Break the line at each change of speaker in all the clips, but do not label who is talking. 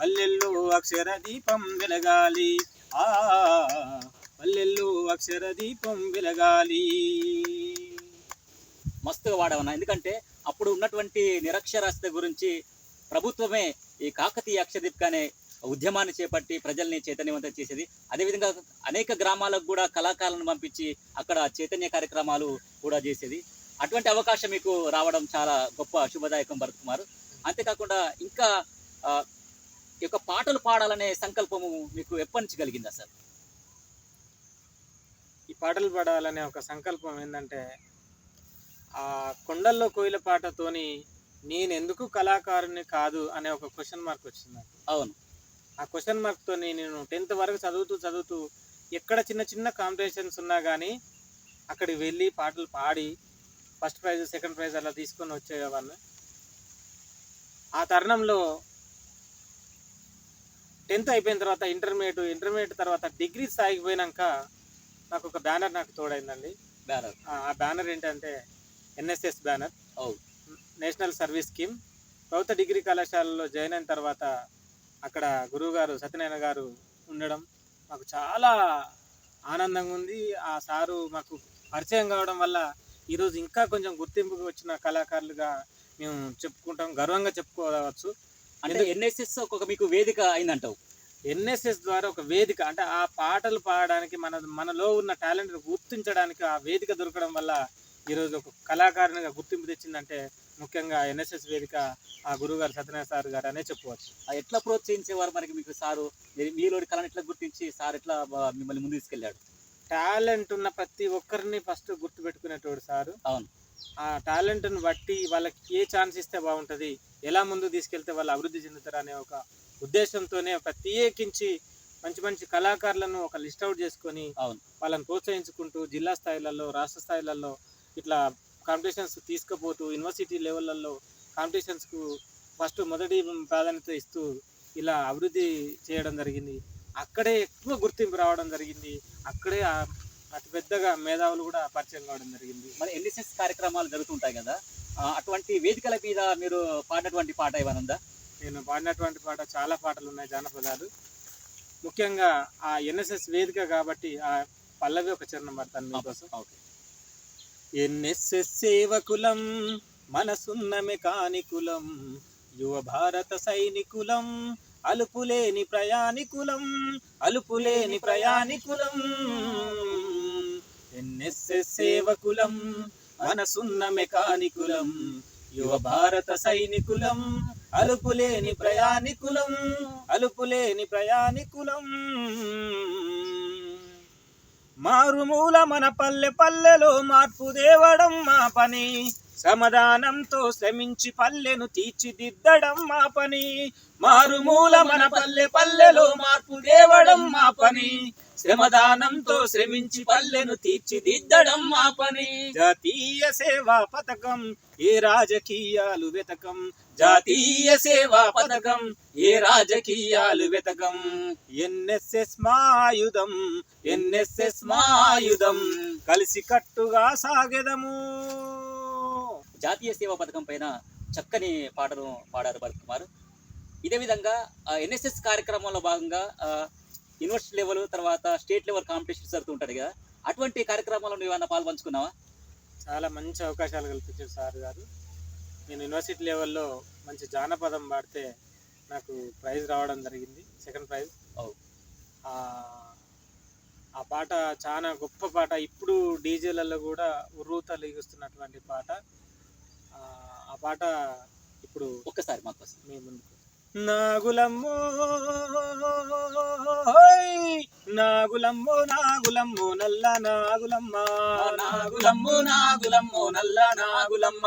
పల్లెల్లో అక్షర దీపం వెలగాలి, ఆ పల్లెల్లో అక్షర దీపం వెలగాలి.
మస్తుగా వాడవన్నా, ఎందుకంటే అప్పుడు ఉన్నటువంటి నిరక్షరాస్యత గురించి ప్రభుత్వమే ఈ కాకతీయ అక్షరదీపిక అనే ఉద్యమాన్ని చేపట్టి ప్రజల్ని చైతన్యవంతం చేసేది. అదేవిధంగా అనేక గ్రామాలకు కూడా కళాకారులను పంపించి అక్కడ చైతన్య కార్యక్రమాలు కూడా చేసేది. అటువంటి అవకాశం మీకు రావడం చాలా గొప్ప శుభదాయకం భరత్ కుమార్. అంతేకాకుండా ఇంకా ఈ యొక్క పాటలు పాడాలనే సంకల్పము మీకు ఎప్పటి నుంచి కలిగిందా సార్?
ఈ పాటలు పాడాలనే ఒక సంకల్పం ఏంటంటే, ఆ కొండల్లో కోయిల పాటతోని నేను ఎందుకు కళాకారుని కాదు అనే ఒక క్వశ్చన్ మార్క్ వచ్చింది నాకు.
అవును.
ఆ క్వశ్చన్ మార్క్తో నేను 10th వరకు చదువుతూ ఎక్కడ చిన్న చిన్న కాంపిటీషన్స్ ఉన్నా కానీ అక్కడికి వెళ్ళి పాటలు పాడి ఫస్ట్ ప్రైజ్ సెకండ్ ప్రైజ్ అలా తీసుకొని వచ్చేవాడిని. ఆ తరుణంలో 10th అయిపోయిన తర్వాత ఇంటర్మీడియట్ తర్వాత డిగ్రీ స్థాయికి పోయినాక నాకు ఒక బ్యానర్ నాకు తోడైందండి.
బ్యానర్?
ఆ బ్యానర్ ఏంటంటే NSS banner, national service scheme. ప్రభుత్వ డిగ్రీ కళాశాలలో జాయిన్ అయిన తర్వాత అక్కడ గురువుగారు సత్యనారాయణ గారు ఉండడం మాకు చాలా ఆనందంగా ఉంది. ఆ సారు మాకు పరిచయం కావడం వల్ల ఈరోజు ఇంకా కొంచెం గుర్తింపుకు వచ్చిన కళాకారులుగా మేము చెప్పుకుంటాం, గర్వంగా చెప్పుకోవచ్చు.
అంటే ఎన్ఎస్ఎస్ ఒక మీకు వేదిక అయిందంటావు?
ఎన్ఎస్ఎస్ ద్వారా ఒక వేదిక, అంటే ఆ పాటలు పాడడానికి మనలో ఉన్న టాలెంట్ గుర్తించడానికి ఆ వేదిక దొరకడం వల్ల ఈరోజు ఒక కళాకారునిగా గుర్తింపు తెచ్చిందంటే ముఖ్యంగా ఎన్ఎస్ఎస్ వేదిక ఆ గురువుగారు సత్యనారాయణ సార్ గారు అనే చెప్పవచ్చు.
ఎట్లా ప్రోత్సహించేవారు మరి మీకు సారు? మీలోని కళను ఎట్లా గుర్తించి సార్ ఎట్లా మిమ్మల్ని ముందు తీసుకెళ్ళాడు?
టాలెంట్ ఉన్న ప్రతి ఒక్కరిని ఫస్ట్ గుర్తుపెట్టుకునేటోడు సారు.
అవును.
ఆ టాలెంట్ని బట్టి వాళ్ళకి ఏ ఛాన్స్ ఇస్తే బాగుంటుంది, ఎలా ముందు తీసుకెళ్తే వాళ్ళు అభివృద్ధి చెందుతారు అనే ఒక ఉద్దేశంతోనే ప్రత్యేకించి మంచి మంచి కళాకారులను ఒక లిస్ట్ అవుట్ చేసుకొని వాళ్ళని ప్రోత్సహించుకుంటూ జిల్లా స్థాయిలలో రాష్ట్ర స్థాయిలలో ఇట్లా కాంపిటీషన్స్ తీసుకుపోతూ యూనివర్సిటీ లెవెల్లో కాంపిటీషన్స్కు ఫస్ట్ మొదటి ప్రాధాన్యత ఇస్తూ ఇలా అభివృద్ధి చేయడం జరిగింది. అక్కడే ఎక్కువ గుర్తింపు రావడం జరిగింది. అక్కడే అతి పెద్దగా మేధావులు కూడా పరిచయం కావడం జరిగింది.
మరి ఎన్ఎస్ఎస్ కార్యక్రమాలు జరుగుతుంటాయి కదా, అటువంటి వేదికల మీద మీరు పాడినటువంటి పాట ఏమైనా ఉందా?
నేను పాడినటువంటి పాట చాలా పాటలు ఉన్నాయి, జానపదాలు. ముఖ్యంగా ఆ ఎన్ఎస్ఎస్ వేదిక కాబట్టి ఆ పల్లవి ఒక చరణం పడతాను మీకోసం. ఎన్ఎస్ఎస్ సేవకులం, మనసున్న మెకానికులం, యువ భారత సైనికులం, అలుపులేని ప్రయాణికులం, అలుపులేని ప్రయాణికులం. ఎన్ఎస్ఎస్ సేవకులం, మనసున్న మెకానికులం, యువ భారత సైనికులం, అలుపులేని ప్రయాణికులం, అలుపులేని ప్రయాణికులం. మారుమూల మన పల్లెలో మార్పు దేవడం మా పని, సమాధానంతో శ్రమించి పల్లెను తీర్చిదిద్దడం మా పని. మారుమూల మన పల్లెలో మార్పు దేవడం మా పని, శ్రమదానంతో శ్రమించి పల్లెను తీర్చిదిద్దడం మా పని. జాతీయ సేవా పథకం ఏ రాజకీయాలు వెతకం, జాతీయ సేవా పథకం ఏ రాజకీయాలు వెతకం. ఎన్ఎస్ఎస్ మాయుధం, ఎన్ఎస్ఎస్ మాయుధం, కలిసి కట్టుగా సాగెదము.
జాతీయ సేవా పథకం పైన చక్కని పాటను పాడారు భరత్ కుమార్. ఇదే విధంగా ఎన్ఎస్ఎస్ కార్యక్రమంలో భాగంగా యూనివర్సిటీ లెవెల్ తర్వాత స్టేట్ లెవెల్ కాంపిటీషన్స్ జరుగుతుంటుంది కదా, అటువంటి కార్యక్రమాల్లో నువ్వు ఏమన్నా పాల్పంచుకున్నావా?
చాలా మంచి అవకాశాలు కల్పించారు సార్ గారు. నేను యూనివర్సిటీ లెవెల్లో మంచి జానపదం పాడితే నాకు ప్రైజ్ రావడం జరిగింది, సెకండ్ ప్రైజ్. ఆ పాట చాలా గొప్ప పాట, ఇప్పుడు డీజేలలో కూడా ఉర్రూతలు ఎగుస్తున్నటువంటి పాట. ఆ పాట ఇప్పుడు
ఒక్కసారి మాకు
మీ ముందుకు. నాగులమ్మో నాగులమ్మో నాగులమ్మో నల్ల నాగులమ్మ, నాగులమ్మో నాగులమ్మో నల్ల నాగులమ్మ,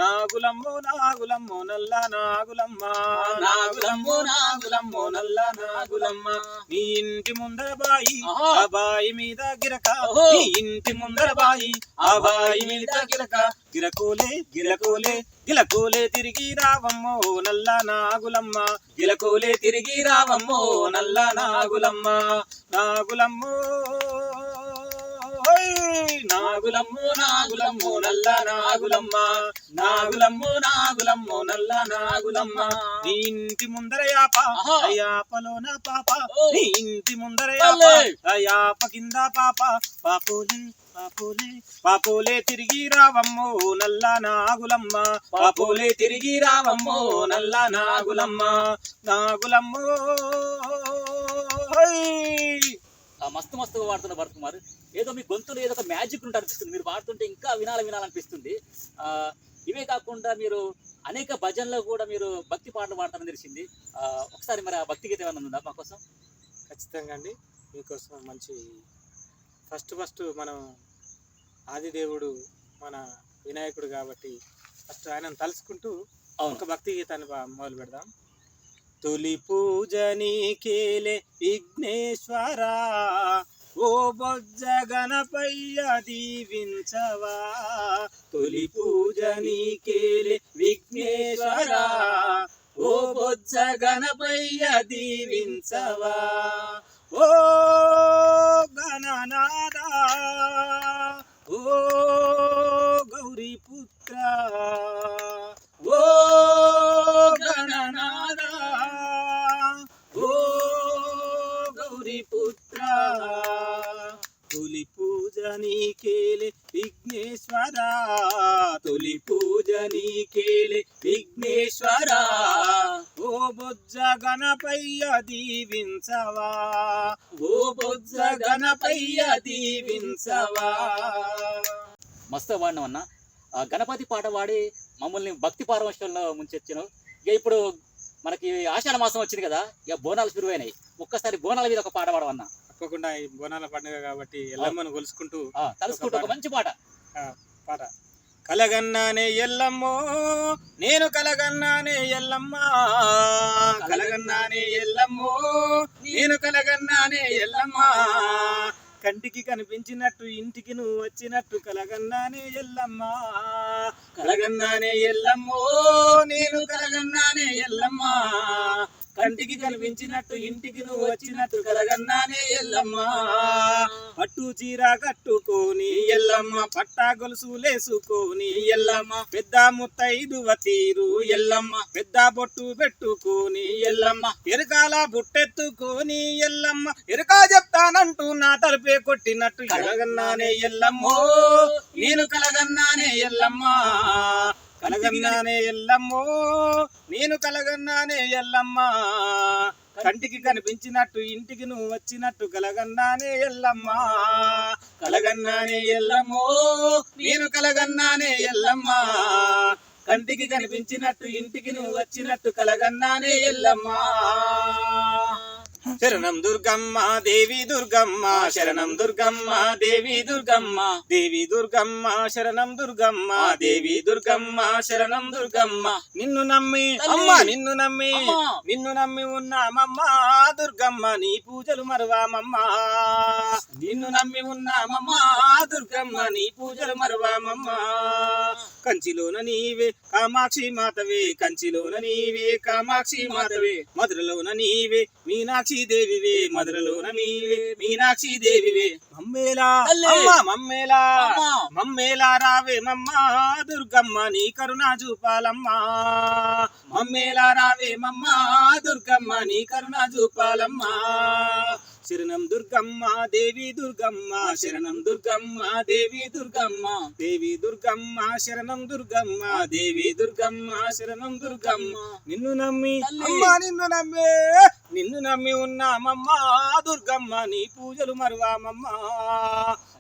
నాగులమ్మో నాగులమ్మో నల్ల నాగులమ్మ, నాగులమ్మో నాగులమ్మో నల్ల నాగులమ్మ. నీ ఇంటి ముందర బాయి, ఆ బాయి మీద గిరక, నీ ఇంటి ముందర బాయి, ఆ బాయి మీద గిరక, గిరకోలే గిరకోలే గిలకోలే తిరిగి రావమ్మో నల్ల నాగులమ్మ, గిలకోలే తిరిగి రావమ్మో నల్ల నాగులమ్మ. నాగులమ్మో నాగులమ్ము నాగులమ్ము నల్ల నాగులమ్మ, నాగులమ్ము నాగులమ్ము నల్ల నాగులమ్మ. నీ ఇంటి ముందర యాప, యాపలోన పాప, నీ ఇంటి ముందర యాప, యాప కింద పాప. పాపోలే పాపోలే పాపోలే తిరిగి రావమ్మో నల్ల నాగులమ్మ, పాపోలే తిరిగి రావమ్మో నల్ల నాగులమ్మ. నాగులమ్మో
మస్తు మస్తుగా పాడుతున్న భరత్ కుమార్. ఏదో మీ గొంతులో ఏదో ఒక మ్యాజిక్ ఉంటే అనిపిస్తుంది, మీరు పాడుతుంటే ఇంకా వినాలనిపిస్తుంది. ఇవే కాకుండా మీరు అనేక భజనలో కూడా మీరు భక్తి పాటలు పాడతారని తెలిసింది. ఒకసారి మరి ఆ భక్తి గీతం ఏమైనా ఉందా మా కోసం?
ఖచ్చితంగా అండి, మీకోసం మంచి ఫస్ట్ మనం ఆదిదేవుడు మన వినాయకుడు కాబట్టి ఫస్ట్ ఆయనను తలుచుకుంటూ ఒక భక్తి గీతాన్ని మొదలు పెడదాం. తొలి పూజ నీకేలే విఘ్నేశ్వరా, ఓ బొజ్జ గణపయ్య దీవించవా. తొలి పూజ నీకేలే విఘ్నేశ్వరా, ఓ బొజ్జ గణపయ్య దీవించవా. ఓ గణనాదా, ఓ గౌరీ పుత్ర, ఓ గణనాదా, ఓ గౌరీ పుత్ర. తొలి పూజ నీకేలే విఘ్నేశ్వరా, తొలి పూజ నీకేలే విఘ్నేశ్వరా, ఓ బొజ్జ గణపయ్య దీవించవా, ఓ బొజ్జ గణపయ్య దీవించవా.
మస్తు పాడినాం అన్న. గణపతి పాట పాడి మమ్మల్ని భక్తి పారవశ్యంలో ముంచెచ్చినావు. ఇక ఇప్పుడు మనకి ఆషాఢ మాసం వచ్చింది కదా, ఇక బోనాలు శురువైనాయి. ఒక్కసారి బోనాల మీద ఒక పాట పాడవన్నా.
తప్పకుండా, ఈ బోనాల పండుగ కాబట్టి ఎల్లమ్మను కొలుసుకుంటూ
తలుసుకుంటూ ఒక మంచి పాట
పాట. కలగన్నానే ఎల్లమ్మో నేను కలగన్నానే ఎల్లమ్మ, కలగన్నానే ఎల్లమ్మో నేను కలగన్నానే ఎల్లమ్మ. కంటికి కనిపించినట్టు ఇంటికి నువ్వు వచ్చినట్టు కలగన్నానే ఎల్లమ్మ, కలగన్నానే ఎల్లమ్మో నేను కలగన్నానే ఎల్లమ్మ. కంటికి కనిపించినట్టు ఇంటికి నువ్వు వచ్చినట్టు కలగన్నానే ఎల్లమ్మ. పట్టు చీర కట్టుకోని ఎల్లమ్మ, పట్టా గొలుసు లేసుకొని ఎల్లమ్మ, పెద్ద ముత్తైదువ తీరు ఎల్లమ్మ, పెద్ద బొట్టు పెట్టుకోని ఎల్లమ్మ, ఎరకాల బుట్టెత్తుకొని ఎల్లమ్మ, ఎరకా చెప్తానంటూ నా తలపే కొట్టినట్టు కలగన్నానే ఎల్లమ్మో నేను కలగన్నానే ఎల్లమ్మ, కలగన్నానే ఎల్లమ్మో నేను కలగన్నానే ఎల్లమ్మ. కంటికి కనిపించినట్టు ఇంటికి నువ్వు వచ్చినట్టు కలగన్నానే ఎల్లమ్మ, కలగన్నానే ఎల్లమ్మో నేను కలగన్నానే ఎల్లమ్మ. కంటికి కనిపించినట్టు ఇంటికి నువ్వు వచ్చినట్టు కలగన్నానే ఎల్లమ్మ. శరణం దుర్గమ్మ దేవి దుర్గమ్మ, శరణం దుర్గమ్మ దేవి దుర్గమ్మ, దేవి దుర్గమ్మ శరణం దుర్గమ్మ, దేవి దుర్గమ్మ శరణం దుర్గమ్మ. నిన్ను నమ్మి అమ్మ నిన్ను నమ్మి నిన్ను నమ్మి ఉన్నామమ్మ దుర్గమ్మ, నీ పూజలు మరువామమ్మ. నిన్ను నమ్మి ఉన్నామమ్మ దుర్గమ్మ, నీ పూజలు మరువామమ్మ. కంచిలోన నీవే కామాక్షి మాతవే, కంచిలోన నీవే కామాక్షి మాతవే, మధురలోన నీవే మీనాక్షి దేవివే, మధురలోన నీవే మీనాక్షి దేవివే. మమ్మేలా అమ్మ మమ్మేలా మమ్మేలా రావే మమ్మ దుర్గమ్మ, నీ కరుణ చూపాలమ్మ. మమ్మేలా రావే మమ్మ దుర్గమ్మ, నీ కరుణ చూపాలమ్మ. శరణం దుర్గమ్మ దేవి దుర్గమ్మ, శరణం దుర్గమ్మ దేవి దుర్గమ్మ, దేవి దుర్గమ్మ శరణం దుర్గమ్మ, దేవి దుర్గమ్మ శరణం దుర్గమ్మ. నిన్ను నమ్మి అమ్మ నిన్ను నమ్మి నిన్ను నమ్మి ఉన్నామమ్మ దుర్గమ్మ, నీ పూజలు మరువామమ్మ.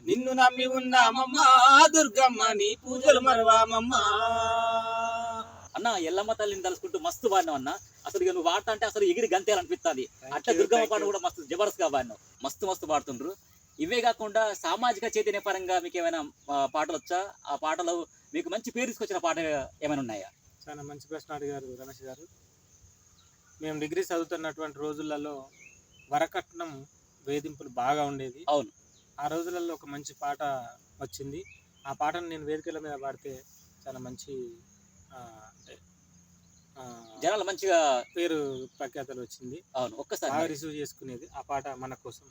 నిన్ను నమ్మి ఉన్నామమ్మ దుర్గమ్మ, నీ పూజలు మరువామమ్మ.
అన్న ఎల్లమ్మ తల్లిని తలుసుకుంటూ మస్తు పాడినావు అన్న. అసలు ఇక నువ్వు పాడతా అంటే అసలు ఎగిరి గంతేయాలనిపిస్తుంది. అట్లా దుర్గమ్మ పాట కూడా మస్తు జబర్దస్త్గా పాడినావు, మస్తు పాడుతుండ్రు. ఇవే కాకుండా సామాజిక చైతన్య పరంగా మీకు ఏమైనా పాటలు వచ్చా? ఆ పాటలు మీకు మంచి పేరు తీసుకొచ్చిన పాట ఏమైనా ఉన్నాయా?
చాలా మంచి ప్రశ్న అడిగారు రమేష్ గారు. మేము డిగ్రీ చదువుతున్నటువంటి రోజులలో వరకట్నం వేధింపులు బాగా ఉండేది.
అవును,
ఆ రోజులలో ఒక మంచి పాట వచ్చింది. ఆ పాటను నేను వేదికల మీద పాడితే చాలా మంచి
జనాలు మంచిగా
పేరు ప్రఖ్యాతలు వచ్చింది.
అవును, ఒక్కసారి
బాగా రిసీవ్ చేసుకునేది. ఆ పాట మన కోసం.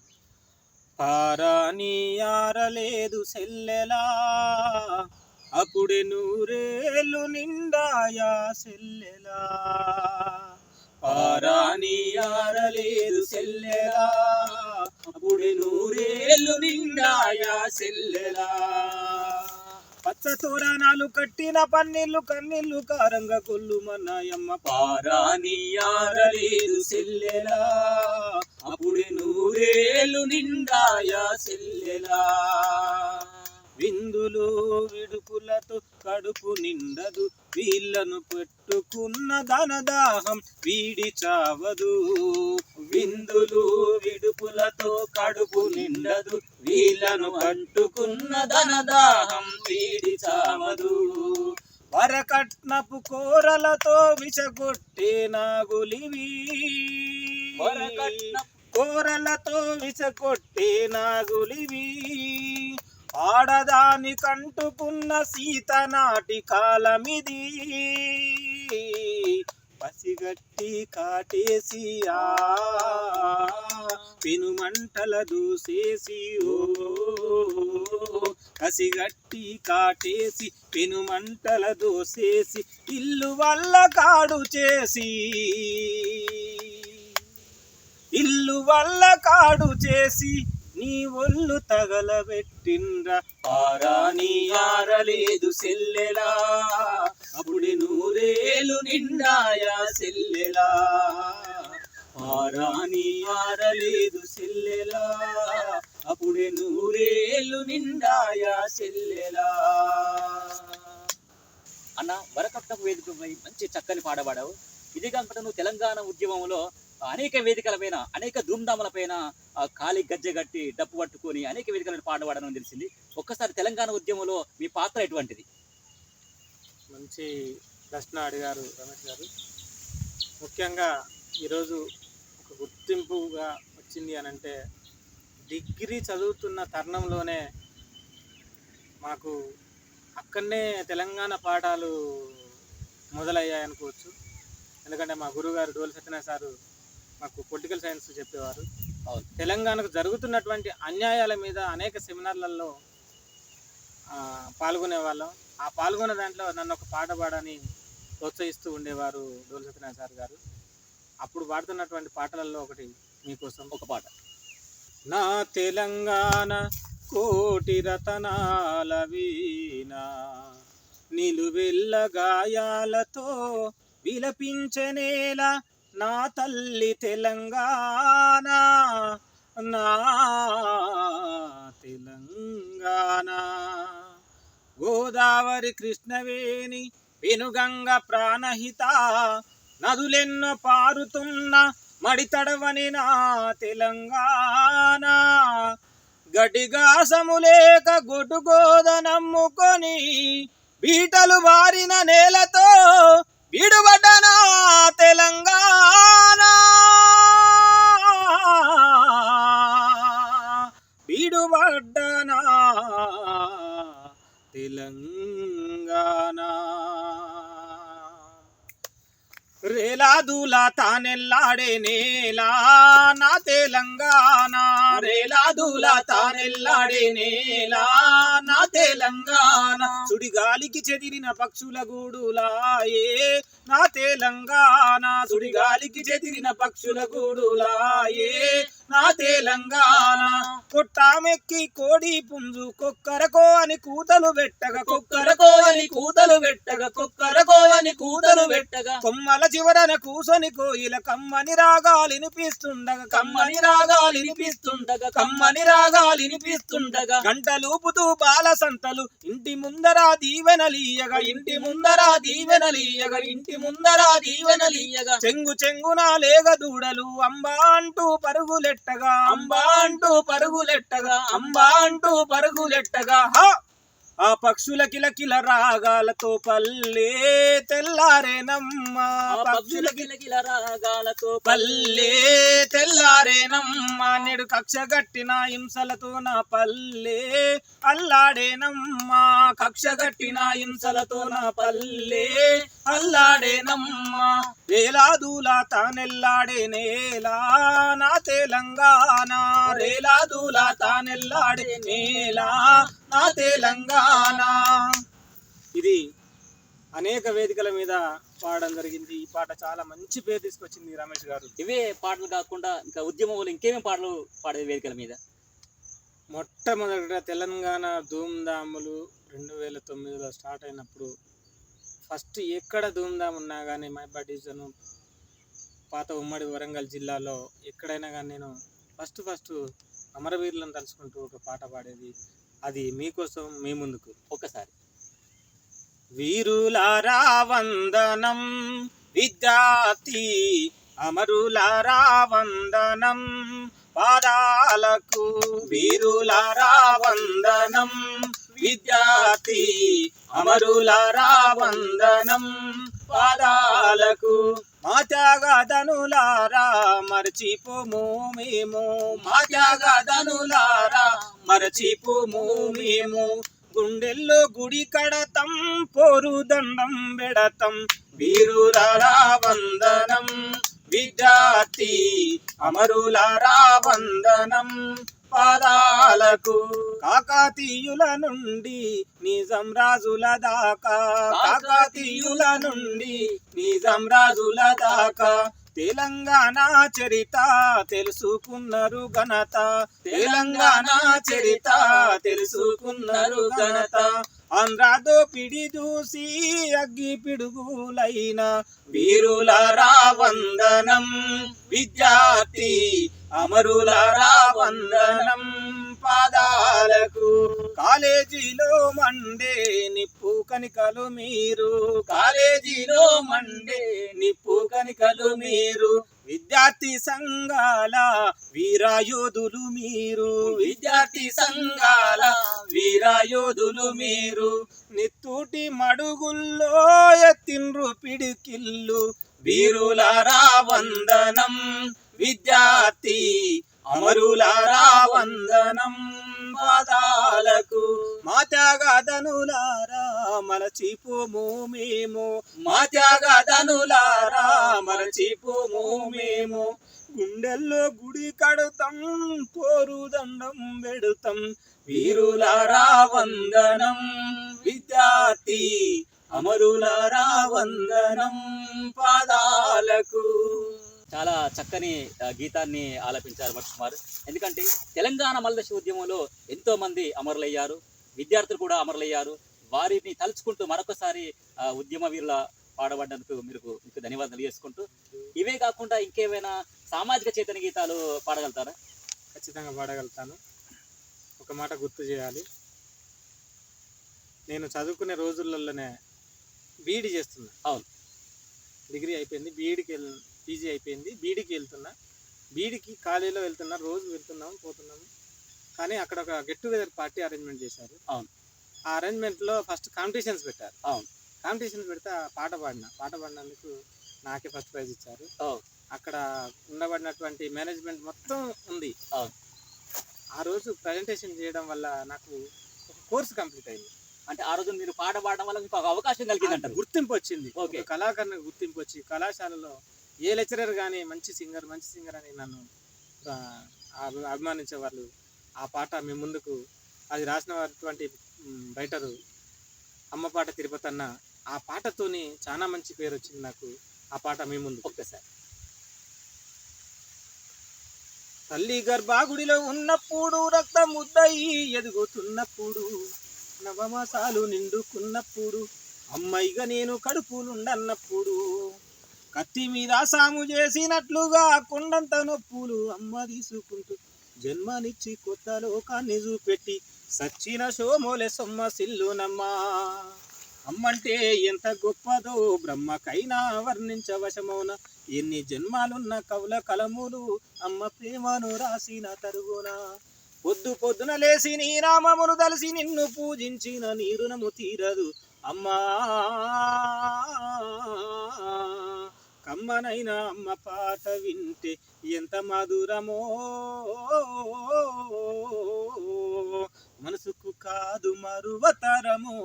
పారాని ఆరలేదు సెల్లెలా అప్పుడే నూరేళ్ళు నిండాయా సెల్లెలా పారాని ఆరలేదు సెల్లెలా అప్పుడే నూరేళ్ళు నిండాయా సెల్లెలా పచ్చ తోరణాలు కట్టిన పన్నీళ్ళు కన్నీళ్ళు కారంగా కొల్లు మన్నాయమ్మ పారాని ఆరలేదు సెల్లెలా అప్పుడే నూరేళ్ళు నిండాయా సెల్లెలా విందులు విడుపులతో కడుపు నిండదు వీళ్ళను పెట్టుకున్న ధనదాహం వీడి చావదు విందులు విడుపులతో కడుపు నిండదు వీళ్ళను పట్టుకున్న ధనదాహం వీడి చావదు వరకట్నపు కోరలతో విషగొట్టే నాగులివి కోరలతో విషగొట్టే నాగులివి ఆడదాని కంటుకున్న సీత నాటి కాలమిది పసిగట్టి కాటేసి పెనుమంటల దూసేసి కసిగట్టి కాటేసి పెనుమంటల దూసేసి ఇల్లు వల్ల కాడు చేసి ఇల్లు వల్ల కాడు చేసి నీ ఒళ్ళు తగలబెట్టిండ్రా పారాని ఆరలేదు సెల్లెలా అప్పుడే నూరేళ్ళు నిండాయా సెల్లెలా పారాని ఆరలేదు సెల్లెలా అప్పుడే నూరేళ్ళు నిండాయా సెల్లెలా.
అన్న వరకట్నపు వేదికపై మంచి చక్కని పాట పాడావు. ఇదే కాకుండా నువ్వు తెలంగాణ ఉద్యమంలో అనేక వేదికలపైన అనేక ధూమ్ధాములపైన ఖాళీ గజ్జె కట్టి డప్పు పట్టుకొని అనేక వేదికలను పాట పాడడం తెలిసింది. ఒక్కసారి తెలంగాణ ఉద్యమంలో మీ పాత్ర ఎటువంటిది?
మంచి ప్రశ్న అడిగారు రమేష్ గారు. ముఖ్యంగా ఈరోజు ఒక గుర్తింపుగా వచ్చింది అని అంటే డిగ్రీ చదువుతున్న తరుణంలోనే మాకు అక్కడనే తెలంగాణ పాఠాలు మొదలయ్యాయి అనుకోవచ్చు. ఎందుకంటే మా గురువుగారు డోలు సత్యనారాయణ సారు మాకు పొలిటికల్ సైన్స్ చెప్పేవారు. తెలంగాణకు జరుగుతున్నటువంటి అన్యాయాల మీద అనేక సెమినార్లలో పాల్గొనేవాళ్ళం. ఆ పాల్గొనే దాంట్లో నన్ను ఒక పాట పాడని ప్రోత్సహిస్తూ ఉండేవారు డోలు సత్యనారాయణ సార్ గారు. అప్పుడు పాడుతున్నటువంటి పాటలలో ఒకటి మీకోసం ఒక పాట. నా తెలంగాణ కోటి రతనాల వీణ నిలువెల్ల గాయాలతో విలపించనేల నా తల్లి తెలంగాణ నా తెలంగాణ గోదావరి కృష్ణవేణి పెనుగంగ ప్రాణహిత నదులెన్నో పారుతున్న మడితడవని నా తెలంగాణ గడిగాసము లేక గొడ్డుగోదనమ్ముకొని బీటలు బారిన నేలతో విడుబడ్డ నా తెలంగాణ విడుబడ్డ నా తెలంగాణ రేలాదులా తానెల్లాడే నేలా నా తెలంగాణ రేలాదులా తానెల్లాడే నేలా నా తెలంగాణ సుడిగాలికి చెదిరిన పక్షుల గూడులాయే నా తెలంగాణ సుడిగాలికి చెదిరిన పక్షుల గూడులాయే నా తెలంగాణ కొట్టామెక్కి కోడి పుంజు కొక్కరకో అని కూతలు పెట్టగా కొక్కరకో అని కూతలు పెట్టగా కొక్కరకో అని కూతలు పెట్టగా కొమ్మల చివరన కూసొని కోయిల కమ్మని రాగాలినిపిస్తుండగా కమ్మని రాగాలినిపిస్తుండగా కమ్మని రాగాలినిపిస్తుండగా గంటలూపుతూ బాల సంతలు ఇంటి ముందర దీవెనలీయగా ఇంటి ముందర దీవెనలీయగా ఇంటి ముందర దీవెనలీయగా చెంగు చెంగున లేగ దూడలు అంబా అంటూ పరుగులెట్టగా అంబా అంటూ పరుగులెట్టగా అంబా అంటూ పరుగులెట్టగా ఆ పక్షుల కిలకిల రాగాలతో పల్లె తెల్లారేనమ్మ పక్షుల కిలకిల రాగాలతో పల్లె తెల్లారేనమ్మ నేడు కక్ష గట్టిన హింసలతో నా పల్లె అల్లాడేనమ్మ కక్ష గట్టిన హింసలతో నా పల్లె అల్లాడేనమ్మ వేలాదులా తానెల్లాడే నేలా నా తెలంగాణ రేలాదులా తానెల్లాడే నేల నా తెలంగాణ. ఇది అనేక వేదికల మీద పాడడం జరిగింది. ఈ పాట చాలా మంచి పేరు తీసుకొచ్చింది రమేష్ గారు.
ఇవే పాటలు కాకుండా ఇంకా ఉద్యమంలో ఇంకేమేమి పాటలు పాడే వేదికల మీద?
మొట్టమొదటిగా తెలంగాణ ధూమ్ధాములు 2009లో స్టార్ట్ అయినప్పుడు ఫస్ట్ ఎక్కడ ధూమ్ధామ్ ఉన్నా కానీ మైబాద్ డివిజను పాత ఉమ్మడి వరంగల్ జిల్లాలో ఎక్కడైనా కానీ నేను ఫస్ట్ అమరవీరులను తలుచుకుంటూ ఒక పాట పాడేది. అది మీకోసం మీ ముందుకు.
ఒక్కసారి.
వీరులారా వందనం విద్యార్థి అమరులారా వందనం పాదాలకు. వీరులారా వందనం విద్యార్థి అమరులారా వందనం పాదాలకు. మా త్యాగధనులారా మరచిపోము మేము, మా త్యాగధనులారా మరచిపోము మేము. గుండెల్లో గుడి కడతం పోరు దండం బెడతం. వీరులారా వందనం విద్యార్థి అమరులారా వందనం పాదాలకు. కాకతీయుల నుండి నిజాం రాజుల దాకా, కాకతీయుల నుండి నిజాం రాజుల దాకా తెలంగాణ చరిత తెలుసుకున్నారు ఘనత, తెలంగాణ చరిత తెలుసుకున్నారు ఘనత. ఆంధ్రాతో పిడి చూసి అగ్గి పిడుగులైన వీరులారా వందనం విద్యార్థి అమరులారా వందనం పాదాలకు. కాలేజీలో మండే నిప్పు కనికలు మీరు, కాలేజీలో మండే నిప్పు కనికలు మీరు. విద్యార్థి సంఘాల వీరాయోధులు మీరు, విద్యార్థి సంఘాల వీరాయోధులు మీరు. నిత్తూటి మడుగుల్లో ఎత్తిండ్రు పిడికిల్లు. వీరులారా వందనం విద్యార్థి అమరులారా వందనం పాదాలకు. మా త్యాగధనులారా మరచిపోము మేము, మా త్యాగధనులారా మరచిపోము మేము. గుండెల్లో గుడి కడతాం పోరు దండం పెడతాం. వీరులారా వందనం విద్యార్థి అమరులారా వందనం పాదాలకు.
చాలా చక్కని గీతాన్ని ఆలపించారు మధు కుమార్. ఎందుకంటే తెలంగాణ మల్దశ ఉద్యమంలో ఎంతో మంది అమరులయ్యారు, విద్యార్థులు కూడా అమరులయ్యారు. వారిని తలుచుకుంటూ మరొకసారి ఉద్యమ వీరుల పాడబడ్డందుకు మీకు ధన్యవాదాలు తెలియజేసుకుంటూ, ఇవే కాకుండా ఇంకేమైనా సామాజిక చైతన్య గీతాలు పాడగలుగుతారా?
ఖచ్చితంగా పాడగలుగుతాను. ఒక మాట గుర్తు చేయాలి, నేను చదువుకునే రోజులలోనే బీఈడి చేస్తున్నా.
అవును,
డిగ్రీ అయిపోయింది, పీజీ అయిపోయింది, బీఈడికి వెళ్తున్నా. బీఈడికి కాలేజీలో వెళ్తున్నా, రోజు వెళ్తున్నాము పోతున్నాము. కానీ అక్కడ ఒక గెట్ టుగెదర్ పార్టీ అరేంజ్మెంట్ చేశారు.
అవును.
ఆ అరేంజ్మెంట్లో ఫస్ట్ కాంపిటీషన్స్ పెట్టారు.
అవును.
కాంపిటీషన్స్ పెడితే పాట పాడినందుకు నాకే ఫస్ట్ ప్రైజ్ ఇచ్చారు. అక్కడ ఉండబడినటువంటి మేనేజ్మెంట్ మొత్తం ఉంది. ఆ రోజు ప్రజెంటేషన్ చేయడం వల్ల నాకు ఒక కోర్సు కంప్లీట్ అయింది.
అంటే ఆ రోజు మీరు పాట పాడడం వల్ల మీకు ఒక అవకాశం కలిగిందంట,
గుర్తింపు వచ్చింది. ఒక కళాకారునికి గుర్తింపు వచ్చి కళాశాలలో ఏ లెక్చరర్ కానీ మంచి సింగర్ అని నన్ను అభిమానించేవాళ్ళు. ఆ పాట మీ ముందుకు, అది రాసినటువంటి రైటరు అమ్మపాట తిరుపతి అన్న, ఆ పాటతోని చాలా మంచి పేరు వచ్చింది నాకు. ఆ పాట మీ ముందు.
ఒక్కసారి.
తల్లి గర్భాగుడిలో ఉన్నప్పుడు రక్తం ముద్దయి ఎదుగుతున్నప్పుడు, నవమాసాలు నిండుకున్నప్పుడు, అమ్మాయిగా నేను కడుపులుండన్నప్పుడు, కత్తి మీద సాము చేసినట్లుగా కొండంత నొప్పులు అమ్మ తీసుకుంటూ జన్మనిచ్చి కొత్త లోకాన్ని చూపెట్టి సచ్చిన సోమోలే సొమ్మ సిల్లునమ్మా. అమ్మంటే ఎంత గొప్పదో బ్రహ్మకైనా వర్ణించవశమౌన, ఎన్ని జన్మాలున్న కవుల కలములు అమ్మ ప్రేమను రాసిన తరుగున. పొద్దున లేసి నీ నామమును తలసి నిన్ను పూజించిన నీ రుణము తీరదు అమ్మా. కమ్మనైనా అమ్మ పాట వింటే ఎంత మధురమో, మనసుకు కాదు మరువతరమో.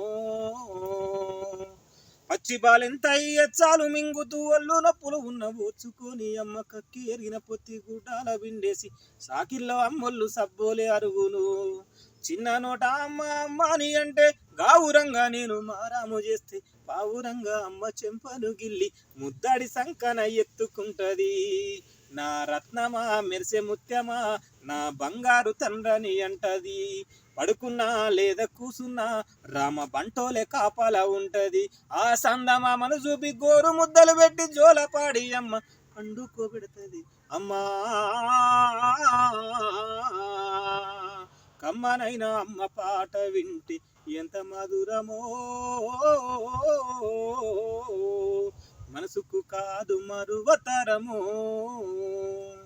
పచ్చి బాలెంత చాలు మింగుతూ ఒళ్ళు నొప్పులు ఉన్న ఓచుకొని అమ్మ కక్కేరిన పొత్తి గుడ్డాల విండేసి సాకిల్లో అమ్మొల్లు సబ్బోలే అరుగును చిన్న నోట అమ్మ అమ్మని అంటే గావురంగా నేను మారాము చేస్తే పావురంగా అమ్మ చెంపను గిల్లి ముద్దాడి సంకన ఎత్తుకుంటది నా రత్నమా మెరిసే ముత్యమా నా బంగారు తండ్రని అంటది పడుకున్నా లేదా కూసున్నా రామ బంటోలే కాపాలా ఉంటది ఆ సందమామను చూపి గోరు ముద్దలు పెట్టి జోలపాడి అమ్మ పండుకోబెడుతుంది అమ్మా కమ్మనైనా అమ్మ పాట వింటి ఎంత మధురమో మనసుకు కాదు మరువతరము.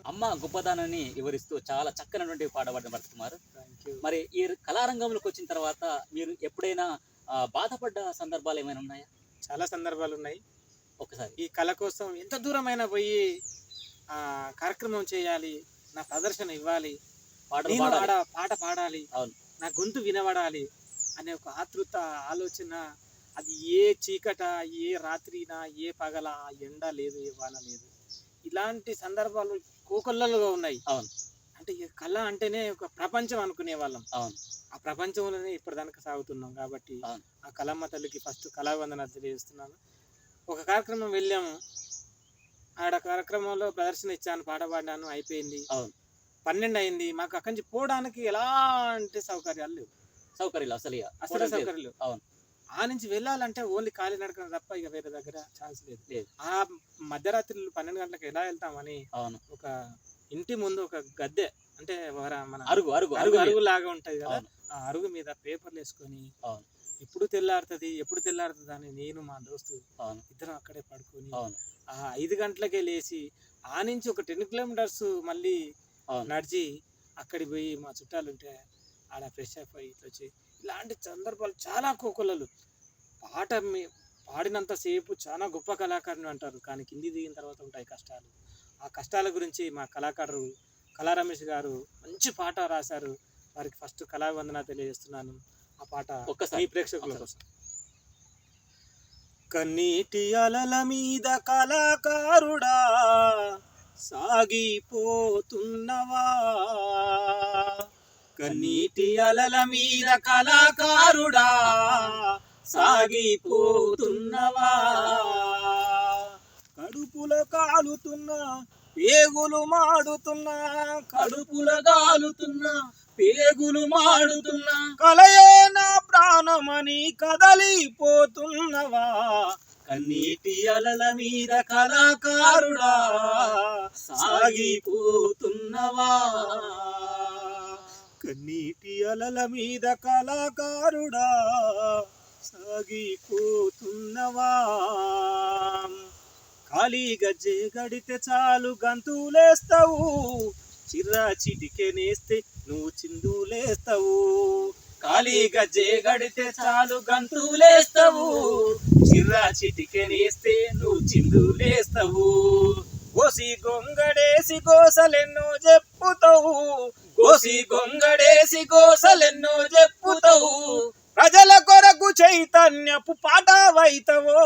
అమ్మ గొప్పదానాన్ని వివరిస్తూ చాలా చక్కనటువంటి పాట పాడిన భరత్ కుమార్. మరి ఈ కళారంగంలోకి వచ్చిన తర్వాత మీరు ఎప్పుడైనా బాధపడ్డ సందర్భాలు ఏమైనా ఉన్నాయా?
చాలా సందర్భాలు ఉన్నాయి.
ఒకసారి
ఈ కళ కోసం ఎంత దూరమైనా పోయి కార్యక్రమం చేయాలి, నా ప్రదర్శన ఇవ్వాలి, పాట పాడాలి, నా గొంతు వినబడాలి అనే ఒక ఆతృత ఆలోచన. అది ఏ చీకట, ఏ రాత్రినా, ఏ పగల, ఎండ లేదు, ఏ వాన లేదు, ఇలాంటి సందర్భాలు కోకొల్లలుగా ఉన్నాయి.
అవును.
అంటే కళ అంటేనే ఒక ప్రపంచం అనుకునే వాళ్ళం.
అవును.
ఆ ప్రపంచంలోనే ఇప్పటిదాకా సాగుతున్నాం. కాబట్టి ఆ కళమ్మ తల్లికి ఫస్ట్ కళావందనాలు తెలియజేస్తున్నాను. ఒక కార్యక్రమం వెళ్ళాము, ఆడ కార్యక్రమంలో ప్రదర్శన ఇచ్చాను, పాట పాడాను, అయిపోయింది. 12 అయింది. మాకు అక్కడి నుంచి పోవడానికి ఎలాంటి సౌకర్యాలు లేవు. అసలు సౌకర్యాలు లేవు.
అవును.
ఆ నుంచి వెళ్ళాలంటే ఓన్లీ కాలినడకన తప్ప ఇక వేరే దగ్గర ఛాన్స్ లేదు. ఆ మధ్యరాత్రులు 12 గంటలకు ఎలా వెళ్తామని ఒక ఇంటి ముందు ఒక గద్దె, అంటే మన అరుగు లాగా ఉంటది కదా, ఆ అరుగు మీద పేపర్లు వేసుకొని ఎప్పుడు తెల్లారుతుంది అని నేను మా దోస్తు ఇద్దరం అక్కడే పడుకొని ఆ 5 గంటలకే లేచి ఆ నుంచి ఒక 10 కిలోమీటర్స్ మళ్ళీ నడిచి అక్కడికి పోయి మా చుట్టాలు ఉంటే ఆడ ఫ్రెష్ అప్ అయ్యి వచ్చి ఇలాంటి సందర్భాలు చాలా కోకొల్లలు. పాడినంతసేపు చాలా గొప్ప కళాకారుని అంటారు, కానీ కింది దిగిన తర్వాత ఉంటాయి కష్టాలు. ఆ కష్టాల గురించి మా కళాకారుడు కళా రమేష్ గారు మంచి పాట రాశారు. వారికి ఫస్ట్ కళావందన తెలియజేస్తున్నాను. ఆ పాట ఒక్కసారి ప్రేక్షకుల కోసం. కన్నీటి అలల మీద కళాకారుడా సాగిపోతున్నవా, కన్నీటి అలల మీద కళాకారుడా సాగిపోతున్నవా, కడుపుల కాలుతున్నా పేగులు మాడుతున్నా, కలయే నా ప్రాణమని కదలిపోతున్నవా, కన్నీటి అలల మీద కళాకారుడా సాగిపోతున్నవా, కన్నీటి అలల మీద కళాకారుడా సాగిపోతున్నవా. ఖాళీ గజ్జె గడితే చాలు గంతులేస్తావు, చిర్రా చిటికెనేస్తే నువ్వు చిందులేస్తావు, ఖాళీ గజ్జె గడితే చాలు గంతులేస్తావు, చిర్రా చిటికెనేస్తే నువ్వు చిందులేస్తావు, గోసి గొంగడేసి గోసలెన్నో చెప్పుతావు, ప్రజల కొరకు చైతన్యపు పాటవైతవో,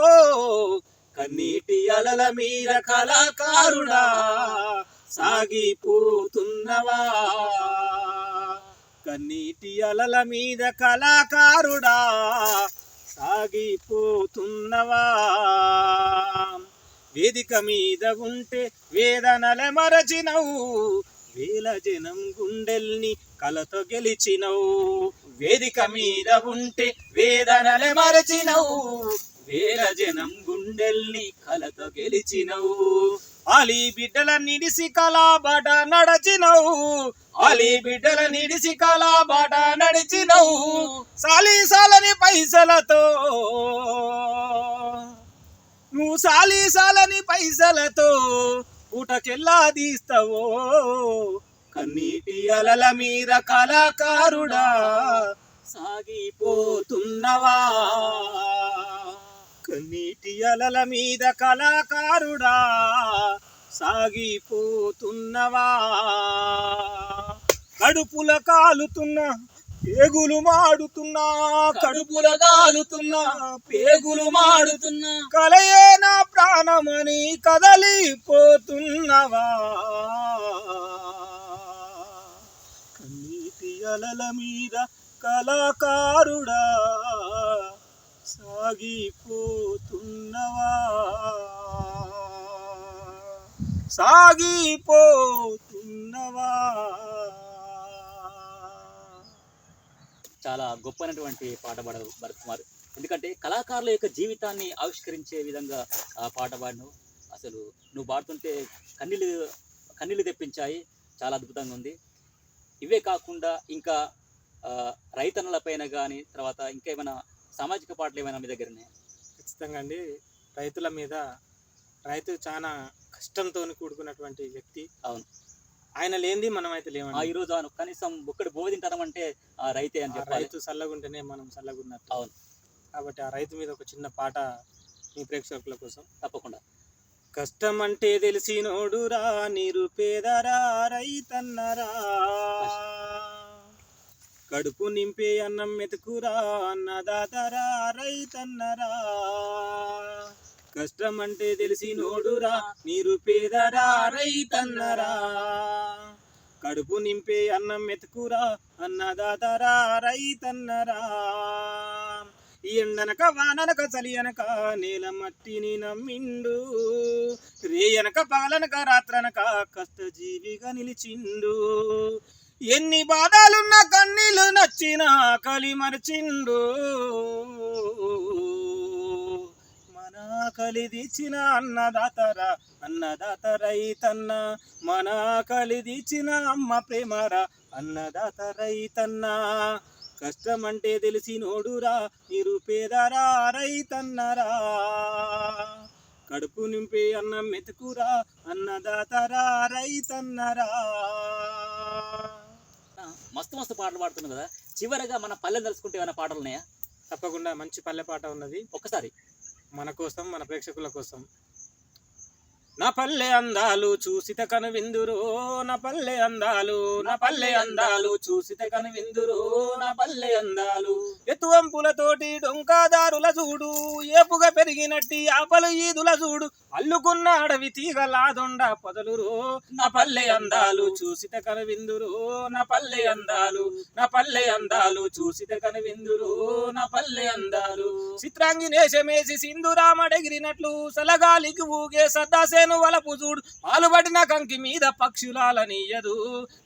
కన్నీటి అలల మీద కళాకారుడా సాగిపోతున్నవా, కన్నీటి అలల మీద కళాకారుడా సాగిపోతున్నవా. వేదిక మీద ఉంటే వేదనలే మరచినవు, వేల జనం గుండెల్ని కలతో గెలిచినవు, వేదిక మీద ఉంటే వేదనలే మరచినవు, వేల జనం గుండెల్ని కలతో గెలిచినవు, ఆలి బిడ్డల నిడిసి కళాబాట నడిచినవు, సాలని పైసలతో నువ్వు సాలని పైసలతో ఊటకెల్లా తీస్తావో, కన్నీటి అలల మీద కళాకారుడా సాగిపోతున్నవా, కన్నీటి అలల మీద కళాకారుడా సాగిపోతున్నవా. కడుపుల కాలుతున్న పేగులు మాడుతున్నా కడుపుల కాలుతున్నా పేగులు మాడుతున్నా కలయే నా ప్రాణమని కదలిపోతున్నవా కన్నీటి అలల మీద కళాకారుడా సాగిపోతున్నవా సాగిపోతున్నవా.
చాలా గొప్పనటువంటి పాట పాడారు భరత్ కుమార్. ఎందుకంటే కళాకారుల యొక్క జీవితాన్ని ఆవిష్కరించే విధంగా ఆ పాట పాడినావు. అసలు నువ్వు పాడుతుంటే కన్నీళ్ళు తెప్పించాయి. చాలా అద్భుతంగా ఉంది. ఇవే కాకుండా ఇంకా రైతన్నల పైన కానీ తర్వాత ఇంకా ఏమైనా సామాజిక పాటలు ఏమైనా మీ దగ్గర ఉన్నాయా?
ఖచ్చితంగా అండి. రైతుల మీద, రైతు చాలా కష్టంతో కూడుకున్నటువంటి వ్యక్తి.
అవును.
ఆయన లేనిది మనం అయితే లేమండి.
ఈరోజు కనీసం ఒక్కడి బోధ తింటామంటే ఆ రైతే అని చెప్పాలి.
రైతు చల్లగుంటేనే మనం చల్లగున్నట్టు.
అవును.
కాబట్టి ఆ రైతు మీద ఒక చిన్న పాట మీ ప్రేక్షకుల కోసం.
తప్పకుండా.
కష్టం అంటే తెలిసినోడురా నిరుపేదరా రైతన్నరా, కడుపు నింపే అన్నం మెతుకురా అన్నదాతరా రైతన్నరా, కష్టం అంటే తెలిసినోడురా నిరుపేదరా రైతన్నరా, కడుపు నింపే అన్నం మెతుకురా అన్నదాతరా రైతన్నరా, ఈ ఎండనక వాననక చలి అనక నేల మట్టిని నమ్మిండు, రేయనక పగలనక రాత్రనక కష్టజీవిగా నిలిచిండు, ఎన్ని బాధలున్న కన్నీళ్ళు నచ్చిన కలి మరచిండు, మన కలిదిచ్చిన అన్నదాతరా అన్నదాత రైతన్న, మన కలిదిచ్చిన అమ్మ ప్రేమరా అన్నదాత రైతన్న, కష్టమంటే తెలిసినోడురా నిరుపేదరా రైతన్నరా, కడుపు నింపే అన్నం మెతుకురా అన్నదాతరా రైతన్నరా.
మస్తు పాటలు పాడుతున్నావు కదా. చివరగా మన పల్లెని తలుచుకుంటే ఏమైనా పాటలు ఉన్నాయా?
తప్పకుండా మంచి పల్లె పాట ఉన్నది.
ఒక్కసారి
మన కోసం, మన ప్రేక్షకుల కోసం. నా పల్లె అందాలు చూసిత కనువిందురో, నా పల్లె అందాలు, నా పల్లె అందాలు చూసిత కనువిందురో, నా పల్లె అందాలు, ఎత్తువంపులతోటి డొంకాదారుల చూడు, ఏపుగా పెరిగినట్టి ఆపలు ఈదుల చూడు, అల్లుకున్న అడవి తీగలాదొండ పొదలురో, నా పల్లె అందాలు చూసిత కనువిందురో, నా పల్లె అందాలు, నా పల్లె అందాలు చూసిత కనువిందురో, నా పల్లె అందాలు, చిత్రాంగి నేషమేసి సింధురామడెగిరినట్లు సలగాలికి ఊగే సద్దాసే వలపు చూడు, పాలుబడిన కంకి మీద పక్షులాలనీయదు,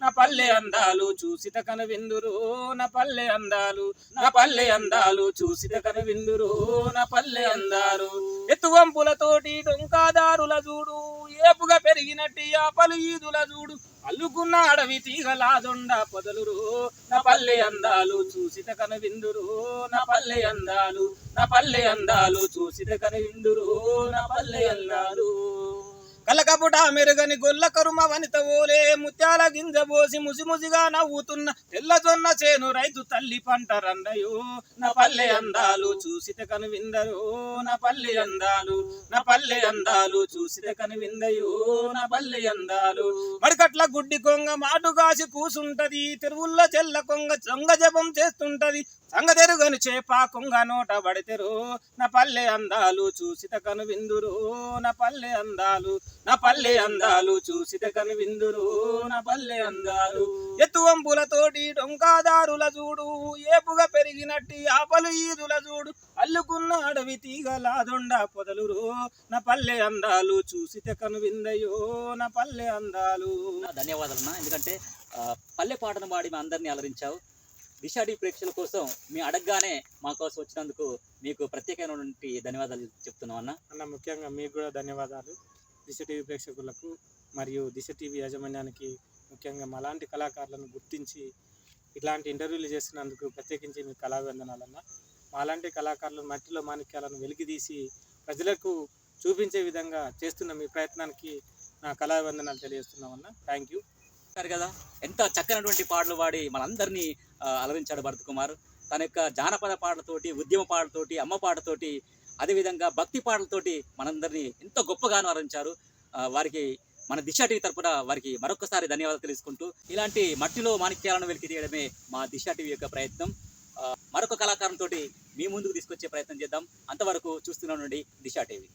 నా పల్లె అందాలు చూసిత కనువిందురు, నా పల్లె అందాలు, నా పల్లె అందాలు చూసిత కనువిందురు, నా పల్లె అందాలు, ఎత్తువంపులతోటి డొంకాదారుల చూడు, ఏపుగా పెరిగినట్టి ఆపలు ఈదుల చూడు, అల్లుకున్న అడవి తీగలాదొండ పొదలురు, నా పల్లె అందాలు చూసిత కనువిందురు, నా పల్లె అందాలు, నా పల్లె అందాలు చూసిత కనువిందురు, నా పల్లె అందాలు, కలకపుట మెరుగని గొల్ల కరుమ వనిత ఓలే ముత్యాల గింజ పోసి ముసిముసిగా నవ్వుతున్న తెల్ల జొన్న చేను రైతు తల్లి పంట రండయో, నా పల్లె అందాలు చూసిత కనువిందరో, నా పల్లె అందాలు, నా పల్లె అందాలు చూసిత కనువిందయో, నా పల్లె అందాలు, మడికట్ల గుడ్డి కొంగ మాటుగాసి కూసుంటది, తెరువుల్లో చెల్ల కొంగ చొంగ జపం చేస్తుంటది, సంగ తెరుగని చేప కొంగ నోట పడితెరో, నా పల్లె అందాలు చూసిత కనువిందురో, నా పల్లె అందాలు, నా పల్లె అందాలు చూసిత కనువిందురు, నా పల్లె అందాలు, ఎత్తువంపులతోటి డొంకాదారుల చూడు, ఏపుగా పెరిగినట్టి ఆపలు ఈదుల చూడు, అల్లుకున్న అడవి తీగలాదొండ పొదలురు, నా పల్లె అందాలు చూసిత కనువిందయో, నా పల్లె అందాలు.
ధన్యవాదాలన్నా. ఎందుకంటే పల్లె పాటను పాడి మా అందరినీ అలరించావు. దిశా టీవీ ప్రేక్షకుల కోసం మీ అడగగానే మా కోసం వచ్చినందుకు మీకు ప్రత్యేకమైనటువంటి ధన్యవాదాలు చెప్తున్నాం అన్న.
ముఖ్యంగా మీకు కూడా ధన్యవాదాలు. దిశ టీవీ ప్రేక్షకులకు మరియు దిశ టీవీ యాజమాన్యానికి, ముఖ్యంగా మాలాంటి కళాకారులను గుర్తించి ఇట్లాంటి ఇంటర్వ్యూలు చేస్తున్నందుకు ప్రత్యేకించి మీకు కళావందనాలన్న. మాలాంటి కళాకారులను మట్టిలో మాణిక్యాలను వెలికితీసి ప్రజలకు చూపించే విధంగా చేస్తున్న మీ ప్రయత్నానికి నా కళావందనాలు తెలియజేస్తున్నామన్న. Thank you.
సరే కదా, ఎంత చక్కనటువంటి పాటలు పాడి మనందరినీ అలరించాడు భరత్ కుమార్. తన యొక్క జానపద పాటలతోటి, ఉద్యమ పాటలతోటి, అమ్మ పాటతోటి, అదేవిధంగా భక్తి పాటలతోటి మనందరినీ ఎంతో గొప్పగానో అలరించారు. వారికి మన దిశ టీవీ తరపున వారికి మరొకసారి ధన్యవాదాలు తెలుసుకుంటూ ఇలాంటి మట్టిలో మాణిక్యాలను వెలికి తీయడమే మా దిశ టీవీ యొక్క ప్రయత్నం. మరొక కళాకారంతో మీ ముందుకు తీసుకొచ్చే ప్రయత్నం చేద్దాం. అంతవరకు చూస్తూనే ఉండండి దిశ టీవీ.